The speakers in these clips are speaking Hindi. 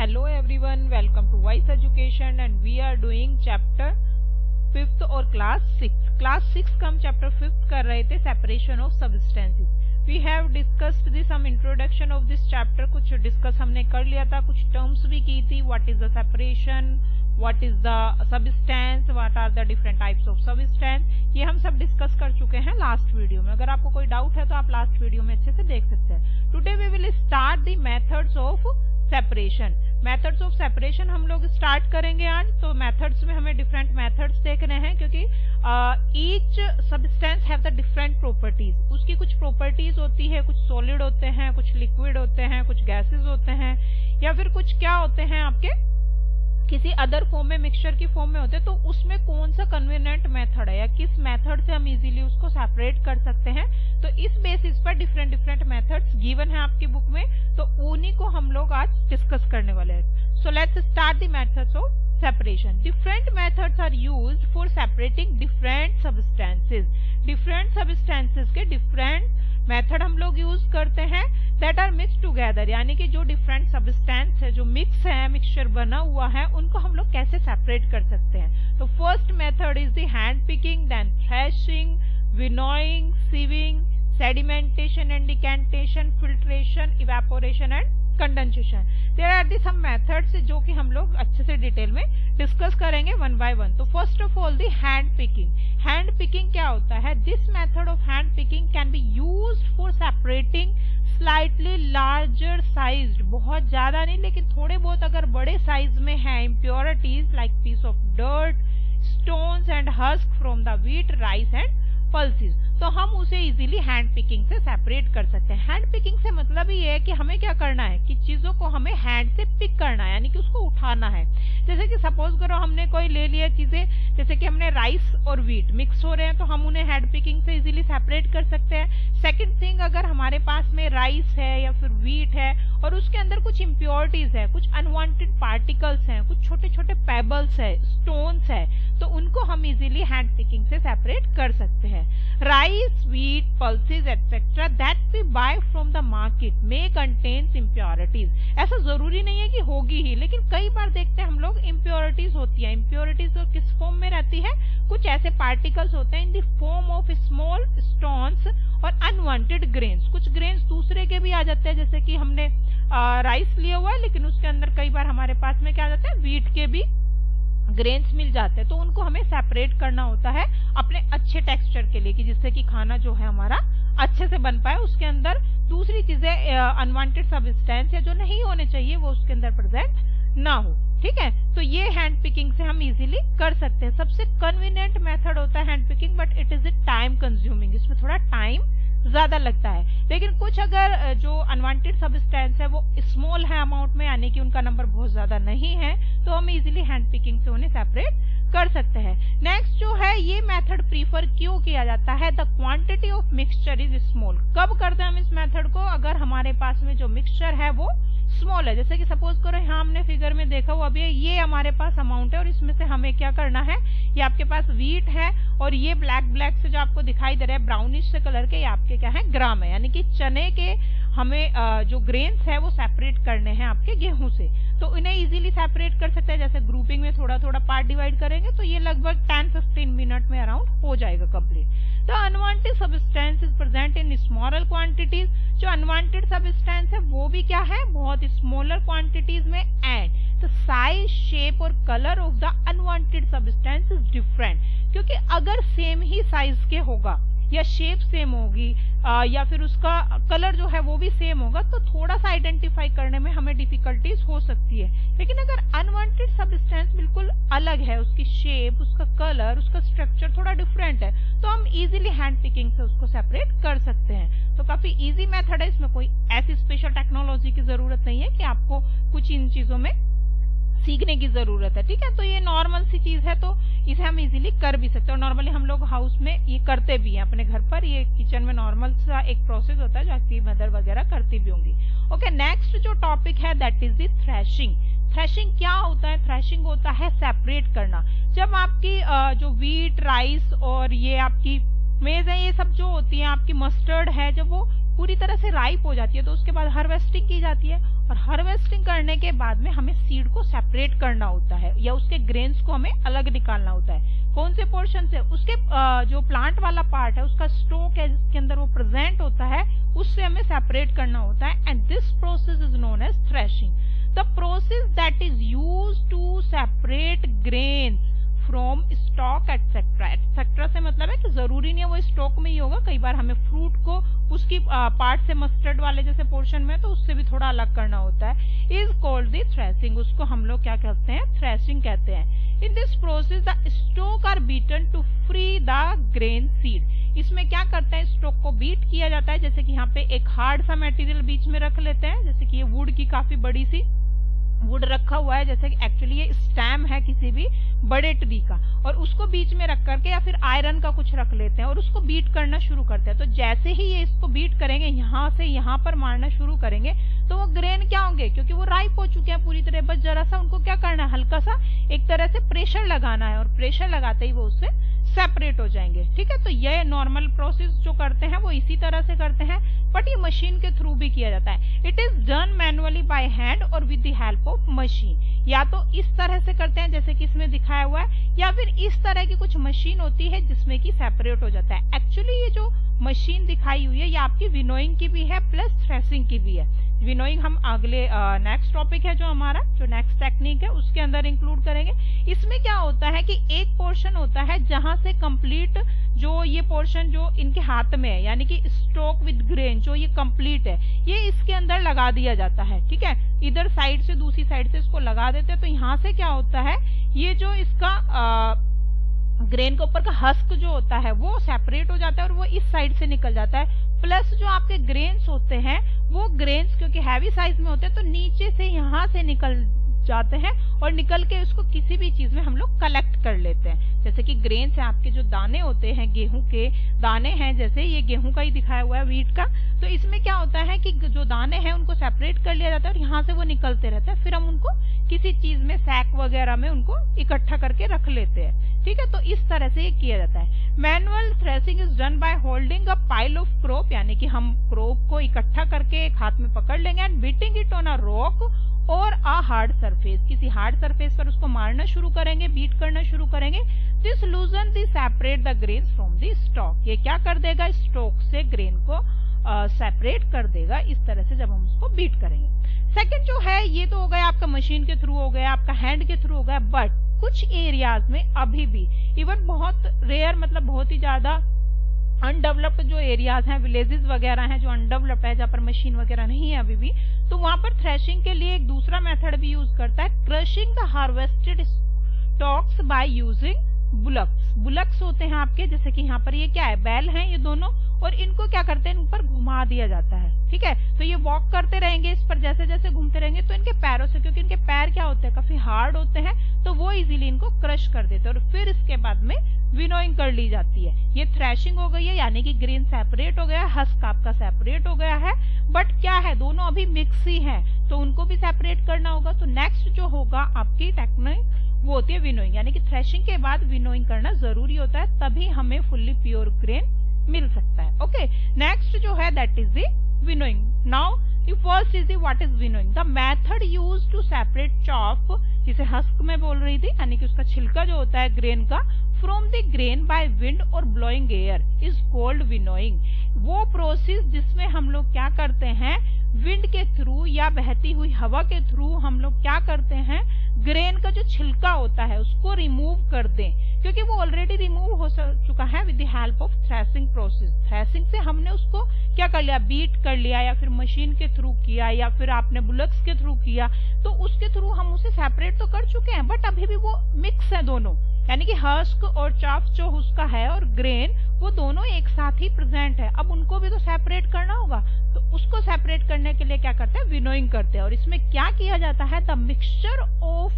Hello everyone, welcome to Wise Education and we are doing chapter 5th और class 6. Class 6 का हम chapter 5th कर रहे थे separation of substances. We have discussed the some introduction of this chapter. कुछ discuss हमने कर लिया था, कुछ terms भी की थी. What is the separation? What is the substance? What are the different types of substance? ये हम सब discuss कर चुके हैं last video में. अगर आपको कोई doubt है तो आप last video में अच्छे से देख सकते हैं. Today we will start the methods of separation. Methods of separation हम लोग स्टार्ट करेंगे आज. तो मेथड्स में हमें डिफरेंट मेथड्स देखने हैं क्योंकि each substance have the different properties. उसकी कुछ प्रॉपर्टीज होती है, कुछ सॉलिड होते हैं, कुछ लिक्विड होते हैं, कुछ गैसेस होते हैं, या फिर कुछ क्या होते हैं आपके किसी अदर फॉर्म में, मिक्सचर की फॉर्म में होते हैं. तो उसमें कौन सा कन्वीनिएंट मेथड है या किस मेथड से हम इजीली उसको सेपरेट कर सकते हैं. तो इस बेसिस पर डिफरेंट डिफरेंट मेथड्स गिवन है आपकी बुक में, तो उन्हीं को हम लोग आज डिस्कस करने वाले हैं. So let's start the methods of separation. Different methods are used for separating different substances. Different substances के डिफरेंट मेथड हम लोग यूज करते हैं दैट आर मिक्स टुगेदर, यानी कि जो डिफरेंट सब्सटेंस है, जो मिक्स है, मिक्सचर बना हुआ है, उनको हम लोग कैसे सेपरेट कर सकते हैं. तो first method is the hand picking, then threshing, winnowing, sieving, sedimentation and decantation, filtration, evaporation and condensation. There are the some methods जो कि हम लोग अच्छे से डिटेल में डिस्कस करेंगे वन बाय वन. तो first of all the hand picking. Hand picking क्या होता है? This method of hand picking can be used for separating slightly larger sized, बहुत ज्यादा नहीं लेकिन थोड़े बहुत अगर बड़े साइज में है, impurities like piece of dirt, stones and husk from the wheat, rice and pulses, तो हम उसे इजीली हैंड पिकिंग से सेपरेट कर सकते हैं. हैंड पिकिंग से मतलब ये है कि हमें क्या करना है कि चीजों को हमें हैंड से पिक करना है, यानी कि उसको उठाना है. जैसे कि सपोज करो हमने कोई ले लिया चीजें, जैसे कि हमने राइस और व्हीट मिक्स हो रहे हैं, तो हम उन्हें हैंड पिकिंग से इजीली सेपरेट कर सकते हैं. सेकंड थिंग, अगर हमारे पास में राइस है या फिर व्हीट है और उसके अंदर कुछ इम्प्योरिटीज है, कुछ अनवांटेड पार्टिकल्स हैं, कुछ छोटे छोटे पेबल्स है, स्टोन्स है, तो उनको हम इजीली हैंड पिकिंग से सेपरेट कर सकते हैं. Rice, wheat, pulses, etc. that we buy from the market may contains impurities. ऐसा जरूरी नहीं है कि होगी ही, लेकिन कई बार देखते हैं हम लोग impurities होती है. impurities तो किस फॉर्म में रहती है? कुछ ऐसे पार्टिकल्स होते हैं in the form of small stones और अनवांटेड ग्रेन्स. कुछ ग्रेन्स दूसरे के भी आ जाते हैं, जैसे कि हमने राइस लिया हुआ है लेकिन उसके अंदर कई बार हमारे पास में क्या आ जाता है, व्हीट के भी ग्रेन्स मिल जाते हैं. तो उनको हमें सेपरेट करना होता है अपने अच्छे टेक्सचर के लिए, कि जिससे कि खाना जो है हमारा अच्छे से बन पाए, उसके अंदर दूसरी चीजें अनवांटेड सब्सटेंस या जो नहीं होने चाहिए वो उसके अंदर प्रेजेंट ना हो. ठीक है, तो ये हैंड पिकिंग से हम इजीली कर सकते हैं. सबसे कन्वीनियंट मेथड होता है hand picking, but it is a time consuming. इसमें थोड़ा टाइम ज्यादा लगता है, लेकिन कुछ अगर जो अनवांटेड सब्सटेंस है वो स्मॉल है अमाउंट में, यानी कि उनका नंबर बहुत ज्यादा नहीं है, तो हम इजीली हैंड पिकिंग से उन्हें सेपरेट कर सकते हैं. नेक्स्ट जो है, ये मेथड प्रीफर क्यों किया जाता है? The quantity of mixture is small. कब करते हैं हम इस मेथड को? अगर हमारे पास में जो मिक्सचर है वो स्मॉल है. जैसे कि सपोज करो यहाँ हमने फिगर में देखा हुआ अभी ये हमारे पास अमाउंट है और इसमें से हमें क्या करना है, ये आपके पास व्हीट है और ये ब्लैक ब्लैक से जो आपको दिखाई दे रहा है ब्राउनिश से कलर के, ये आपके क्या है, ग्राम है, यानी कि चने के हमें जो ग्रेन्स है वो सेपरेट करने हैं आपके गेहूं से. तो इन्हें इजीली सेपरेट कर सकते हैं. जैसे ग्रुपिंग में थोड़ा थोड़ा पार्ट डिवाइड करेंगे तो ये लगभग 10-15 मिनट में अराउंड हो जाएगा complete. The unwanted substance is present in smaller quantities. जो अनवांटेड सब्सटेंस है वो भी क्या है, बहुत स्मॉलर क्वांटिटीज में. एंड द साइज, शेप और colour of the unwanted substance is different. क्योंकि अगर सेम ही साइज के होगा या शेप सेम होगी या फिर उसका कलर जो है वो भी सेम होगा, तो थोड़ा सा आइडेंटिफाई करने में हमें डिफिकल्टीज हो सकती है. लेकिन अगर अनवांटेड सब्सटेंस बिल्कुल अलग है, उसकी शेप, उसका कलर, उसका स्ट्रक्चर थोड़ा डिफरेंट है, तो हम इजीली हैंड पिकिंग से उसको सेपरेट कर सकते हैं. तो काफी इजी मेथड है, इसमें कोई ऐसी स्पेशल टेक्नोलॉजी की जरूरत नहीं है कि आपको कुछ इन चीजों में सीखने की जरूरत है. ठीक है, तो ये नॉर्मल सी चीज है, तो इसे हम इजीली कर भी सकते हैं. और नॉर्मली हम लोग हाउस में ये करते भी हैं अपने घर पर. ये किचन में नॉर्मल सा एक प्रोसेस होता है जो आपकी मदर वगैरह करती भी होंगी. ओके, नेक्स्ट जो टॉपिक है that is the threshing. Threshing क्या होता है? थ्रेशिंग होता है सेपरेट करना. जब आपकी जो व्हीट, राइस और ये आपकी मेज है, ये सब जो होती है, आपकी मस्टर्ड है, जब वो पूरी तरह से राइप हो जाती है तो उसके बाद हार्वेस्टिंग की जाती है. और हार्वेस्टिंग करने के बाद में हमें सीड को सेपरेट करना होता है या उसके ग्रेन्स को हमें अलग निकालना होता है। कौन से पोर्शन से? उसके जो प्लांट वाला पार्ट है, उसका स्टोक है जिसके अंदर वो प्रेजेंट होता है, उससे हमें सेपरेट करना होता है। And this process is known as threshing. The process that is used to separate grains from stalk etcetera. Etcetera से मतलब है कि जरूरी नहीं है वो स्टॉक में ही होगा, कई बार हमें फ्रूट को उसकी पार्ट से, मस्टर्ड वाले जैसे पोर्शन में, तो उससे भी थोड़ा अलग करना होता है। Is called the threshing. उसको हम लोग क्या कहते हैं? थ्रेशिंग कहते हैं। In this process the stalk are beaten to free the grain seed. इसमें क्या करते हैं? स्टॉक को बीट किया जाता है। जैसे कि यहाँ पे एक हार्ड सा मटेरियल बीच में रख लेते हैं, जैसे कि ये वुड की काफी बड़ी सी वुड रखा हुआ है, जैसे कि एक्चुअली ये स्टेम है किसी भी बड़े ट्री का, और उसको बीच में रख करके या फिर आयरन का कुछ रख लेते हैं और उसको बीट करना शुरू करते हैं। तो जैसे ही ये इसको बीट करेंगे, यहाँ से यहाँ पर मारना शुरू करेंगे, तो वो ग्रेन क्या होंगे? क्योंकि वो राइप हो चुके हैं पूरी तरह, बस जरा सा उनको क्या करना है? हल्का सा एक तरह से प्रेशर लगाना है, और प्रेशर लगाते ही वो उससे सेपरेट हो जाएंगे। ठीक है, तो ये नॉर्मल प्रोसेस जो करते हैं वो इसी तरह से करते हैं, बट ये मशीन के थ्रू भी किया जाता है। It is done manually by hand और with the help of machine. या तो इस तरह से करते हैं जैसे कि इसमें दिखाया हुआ है, या फिर इस तरह की कुछ मशीन होती है जिसमें कि सेपरेट हो जाता है। एक्चुअली ये जो मशीन दिखाई हुई है ये आपकी विनोइंग की भी है प्लस थ्रेशिंग की भी है। विनोइंग हम अगले नेक्स्ट टॉपिक है जो हमारा, जो नेक्स्ट टेक्निक है उसके अंदर इंक्लूड करेंगे। इसमें क्या होता है कि एक पोर्शन होता है जहां से कंप्लीट जो ये पोर्शन जो इनके हाथ में है, यानी कि स्टॉक विद ग्रेन, जो ये कंप्लीट है, ये इसके अंदर लगा दिया जाता है। ठीक है, इधर साइड से दूसरी साइड से इसको लगा देते हैं। तो यहाँ से क्या होता है, ये जो इसका ग्रेन के ऊपर का हस्क जो होता है वो सेपरेट हो जाता है और वो इस साइड से निकल जाता है। प्लस जो आपके ग्रेन्स होते हैं वो ग्रेन्स क्योंकि हैवी साइज में होते हैं तो नीचे से यहाँ से निकल जाते हैं और निकल के उसको किसी भी चीज में हम लोग कलेक्ट कर लेते हैं। जैसे कि ग्रेन्स है, आपके जो दाने होते हैं, गेहूं के दाने हैं, जैसे ये गेहूं का ही दिखाया हुआ है, व्हीट का, तो इसमें क्या होता है कि जो दाने हैं उनको सेपरेट कर लिया जाता है और यहाँ से वो निकलते रहते हैं। फिर हम उनको किसी चीज में, सैक वगैरह में उनको इकट्ठा करके रख लेते हैं। ठीक है, तो इस तरह से ये किया जाता है। Manual threshing is done by holding a pile of crop, यानी कि हम क्रॉप को इकट्ठा करके एक हाथ में पकड़ लेंगे and beating it on a rock और अ हार्ड सरफेस, किसी हार्ड सरफेस पर उसको मारना शुरू करेंगे, बीट करना शुरू करेंगे। This लूजन the separate the grain from the stock. ये क्या कर देगा? स्टॉक से ग्रेन को सेपरेट कर देगा इस तरह से जब हम उसको बीट करेंगे। सेकंड जो है, ये तो हो गया आपका मशीन के थ्रू, हो गया आपका हैंड के थ्रू, हो गया, बट कुछ एरियाज में अभी भी इवन बहुत रेयर, मतलब बहुत ही ज्यादा अनडेवलप्ड जो एरियाज हैं, विलेजेस वगैरह हैं जो अनडेवलप्ड है, जहाँ पर मशीन वगैरह नहीं है अभी भी, तो वहां पर थ्रेशिंग के लिए एक दूसरा मेथड भी यूज करता है, crushing the harvested stocks by using bullocks. Bullocks होते हैं आपके, जैसे कि यहाँ पर ये क्या है, बैल हैं ये दोनों, और इनको क्या करते हैं, इन पर घुमा दिया जाता है। ठीक है, तो ये वॉक करते रहेंगे इस पर, जैसे जैसे घूमते रहेंगे तो इनके पैरों से, क्योंकि इनके पैर क्या होते हैं, काफी हार्ड होते हैं, तो वो इजीली इनको क्रश कर देते हैं और फिर इसके बाद में विनोइंग कर ली जाती है। ये थ्रेशिंग हो गई है, यानी कि ग्रेन सेपरेट हो गया, हस्क आपका सेपरेट हो गया है, बट क्या है, दोनों अभी मिक्स ही है, तो उनको भी सेपरेट करना होगा। तो नेक्स्ट जो होगा आपकी टेक्निक वो होती है विनोइंग, यानी कि थ्रेशिंग के बाद विनोइंग करना जरूरी होता है, तभी हमें फुल्ली प्योर ग्रेन मिल सकता है। ओके, नेक्स्ट जो है that is the winnowing. Now the first is the what is winnowing, the method used to separate chaff, जिसे हस्क में बोल रही थी, यानी कि उसका छिलका जो होता है ग्रेन का, from the grain by wind और blowing air is called winnowing. वो प्रोसेस जिसमें हम लोग क्या करते हैं, विंड के थ्रू या बहती हुई हवा के थ्रू हम लोग क्या करते हैं, ग्रेन का जो छिलका होता है उसको रिमूव कर दें, क्योंकि वो ऑलरेडी रिमूव हो चुका है with the help of threshing process. Threshing से हमने उसको क्या कर लिया, बीट कर लिया, या फिर मशीन के थ्रू किया, या फिर आपने बुलक्स के थ्रू किया, तो उसके थ्रू हम उसे सेपरेट तो कर चुके हैं, बट अभी भी वो मिक्स है दोनों, यानी कि हस्क और चाफ जो उसका है और ग्रेन, वो दोनों एक साथ ही प्रेजेंट है। अब उनको भी तो सेपरेट करना होगा, तो उसको सेपरेट करने के लिए क्या करते हैं, विनोइंग करते हैं। और इसमें क्या किया जाता है, the mixture of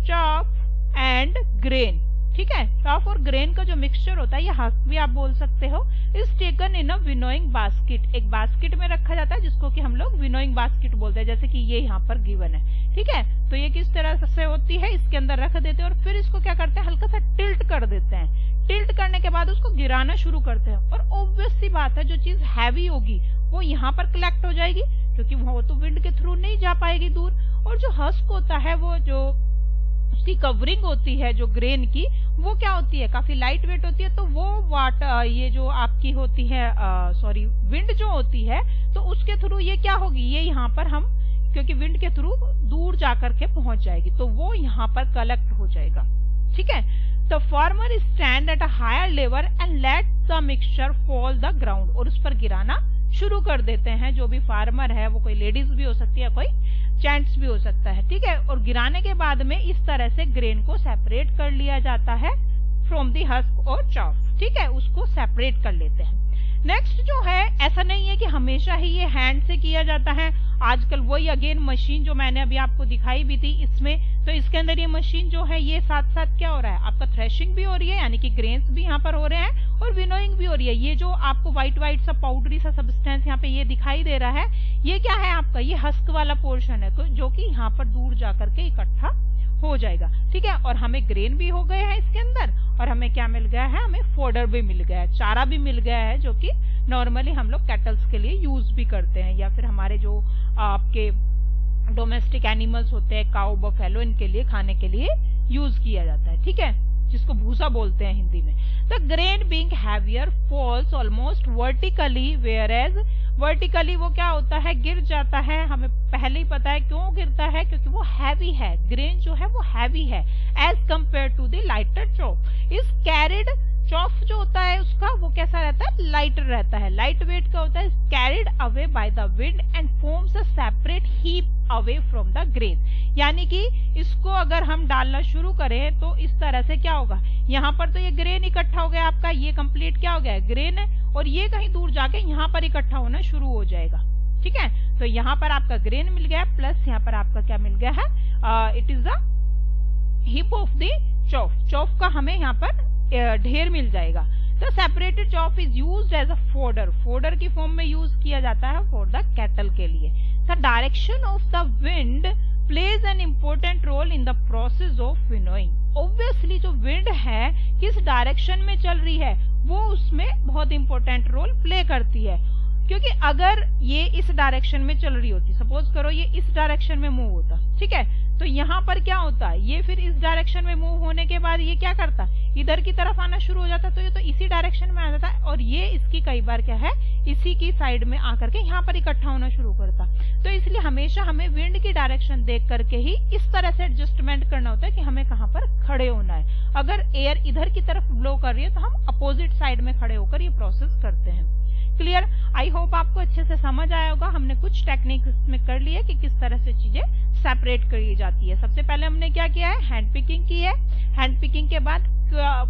chaff and grain. ठीक है, चाफ और ग्रेन का जो मिक्सचर होता है, ये हस्क भी आप बोल सकते हो, is taken in a winnowing basket. एक बास्केट में रखा जाता है जिसको कि हम लोग विनोइंग बास्केट बोलते हैं, जैसे कि ये यहाँ पर गिवन है। ठीक है, तो ये किस तरह से होती है, इसके अंदर रख देते हैं और फिर इसको क्या करते हैं, हल्का सा टिल्ट कर देते हैं। टिल्ट करने के बाद उसको गिराना शुरू करते हैं, और ऑब्वियस सी बात है, जो चीज हैवी होगी वो यहाँ पर कलेक्ट हो जाएगी, क्योंकि वो तो विंड के थ्रू नहीं जा पाएगी दूर। और जो हस्क होता है, वो जो उसकी कवरिंग होती है जो ग्रेन की, वो क्या होती है, काफी लाइट वेट होती है। तो वो ये जो आपकी होती है विंड जो होती है, तो उसके थ्रू ये क्या होगी, ये यहाँ पर हम, क्योंकि विंड के थ्रू दूर जाकर के पहुंच जाएगी, तो वो यहाँ पर कलेक्ट हो जाएगा। ठीक है, the farmer stand at a higher level and let the mixture fall the ground, और उस पर गिराना शुरू कर देते हैं। जो भी फार्मर है, वो कोई लेडीज भी हो सकती है, कोई जेंट्स भी हो सकता है। ठीक है, और गिराने के बाद में इस तरह से ग्रेन को सेपरेट कर लिया जाता है फ्रॉम दी हस्क और चॉफ। ठीक है, उसको सेपरेट कर लेते हैं। नेक्स्ट जो है, ऐसा नहीं है कि हमेशा ही ये हैंड से किया जाता है। आजकल वही अगेन मशीन जो मैंने अभी आपको दिखाई भी थी इसमें, तो इसके अंदर ये मशीन जो है, ये साथ साथ क्या हो रहा है, आपका थ्रेशिंग भी हो रही है, यानी कि ग्रेन्स भी यहाँ पर हो रहे हैं, और विनोइंग भी हो रही है। ये जो आपको व्हाइट व्हाइट सा पाउडरी सा सब्सटेंस यहाँ पे ये दिखाई दे रहा है, ये क्या है आपका, ये हस्क वाला पोर्शन है, तो जो कि यहाँ पर दूर जाकर के इकट्ठा हो जाएगा। ठीक है, और हमें ग्रेन भी हो गए हैं इसके अंदर, और हमें क्या मिल गया है, हमें फोडर भी मिल गया है, चारा भी मिल गया है, जो कि नॉर्मली हम लोग कैटल्स के लिए यूज भी करते हैं, या फिर हमारे जो आपके डोमेस्टिक एनिमल्स होते हैं, काऊ, बफेलो, इनके लिए खाने के लिए यूज किया जाता है। ठीक है, जिसको भूसा बोलते हैं हिंदी में। The grain being heavier falls almost vertically, whereas vertically वो क्या होता है, गिर जाता है। हमें पहले ही पता है क्यों गिरता है, क्योंकि वो हैवी है, ग्रेन जो है वो हैवी है as compare to the lighter chaff. Is carried, chaff जो होता है उसका वो कैसा रहता है, लाइटर रहता है, लाइट वेट का होता है। Carried away by the wind and forms a separate heap away from the grain, यानी कि इसको अगर हम डालना शुरू करें तो इस तरह से क्या होगा, यहाँ पर तो ये ग्रेन इकट्ठा हो गया आपका, ये कंप्लीट क्या हो गया, ग्रेन है, और ये कहीं दूर जाके यहाँ पर इकट्ठा होना शुरू हो जाएगा। ठीक है, तो यहाँ पर आपका ग्रेन मिल गया, प्लस यहाँ पर आपका क्या मिल गया है, it is the heap of the chaff. Chaff का हमें यहाँ पर ढेर मिल जाएगा। The separated chaff is used as a fodder, fodder की फॉर्म में यूज किया जाता है फॉर द कैटल के लिए। The direction of the wind plays an important role in the process of winnowing. Obviously जो विंड है किस डायरेक्शन में चल रही है, वो उसमें बहुत इंपॉर्टेंट रोल प्ले करती है, क्योंकि अगर ये इस डायरेक्शन में चल रही होती, सपोज करो ये इस डायरेक्शन में मूव होता, ठीक है, तो यहाँ पर क्या होता, ये फिर इस डायरेक्शन में मूव होने के बाद ये क्या करता, इधर की तरफ आना शुरू हो जाता, तो ये तो इसी डायरेक्शन में आ जाता है, और ये इसकी कई बार क्या है, इसी की साइड में आकर के यहाँ पर इकट्ठा होना शुरू करता। तो इसलिए हमेशा हमें विंड की डायरेक्शन देख करके ही इस तरह से एडजस्टमेंट करना होता है कि हमें कहाँ पर खड़े होना है। अगर एयर इधर की तरफ ब्लो कर रही है तो हम अपोजिट साइड में खड़े होकर ये प्रोसेस करते हैं। क्लियर? आई होप आपको अच्छे से समझ आया होगा। हमने कुछ टेक्निक इसमें कर ली है कि किस तरह से चीजें सेपरेट करी जाती है। सबसे पहले हमने क्या किया है, हैंड पिकिंग की है। हैंड पिकिंग के बाद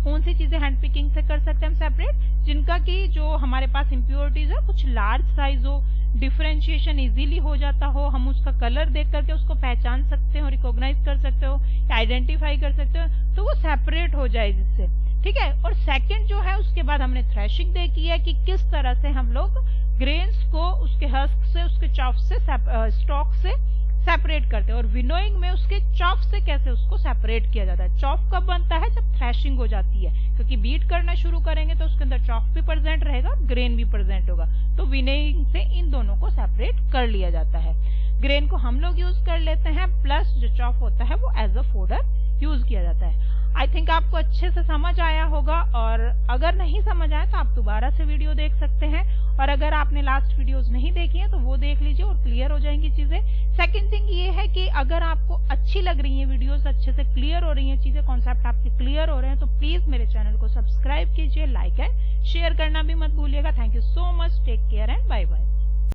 कौन सी चीजें हैंड पिकिंग से कर सकते हैं हम सेपरेट, जिनका की जो हमारे पास इम्प्योरिटीज है कुछ लार्ज साइज हो, डिफरेंशिएशन इजीली हो जाता हो, हम उसका कलर देख करके उसको पहचान सकते हो, रिकॉग्नाइज कर सकते हो, आइडेंटिफाई कर सकते हो, तो वो सेपरेट हो जाए जिससे, ठीक है। और सेकंड जो है उसके बाद हमने थ्रेशिंग देखी है कि किस तरह से हम लोग ग्रेन्स को उसके हस्क से, उसके चॉफ से, स्टॉक से सेपरेट करते हैं, और विनोइंग में उसके चॉफ से कैसे उसको सेपरेट किया जाता है। चॉफ कब बनता है, जब थ्रेशिंग हो जाती है, क्योंकि बीट करना शुरू करेंगे तो उसके अंदर चॉफ भी प्रेजेंट रहेगा, ग्रेन भी प्रेजेंट होगा, तो विनोइंग से इन दोनों को सेपरेट कर लिया जाता है। ग्रेन को हम लोग यूज कर लेते हैं, प्लस जो चॉफ होता है वो एज अ फोडर यूज किया जाता है। आई थिंक आपको अच्छे से समझ आया होगा, और अगर नहीं समझ आया तो आप दोबारा से वीडियो देख सकते हैं, और अगर आपने लास्ट वीडियोस नहीं देखी है तो वो देख लीजिए और क्लियर हो जाएंगी चीजें। सेकंड थिंग ये है कि अगर आपको अच्छी लग रही है वीडियोस, अच्छे से क्लियर हो रही हैं चीजें, कॉन्सेप्ट आपके क्लियर हो रहे हैं, तो प्लीज मेरे चैनल को सब्सक्राइब कीजिए, लाइक एंड शेयर करना भी मत भूलिएगा। Thank you so much, take care and bye bye.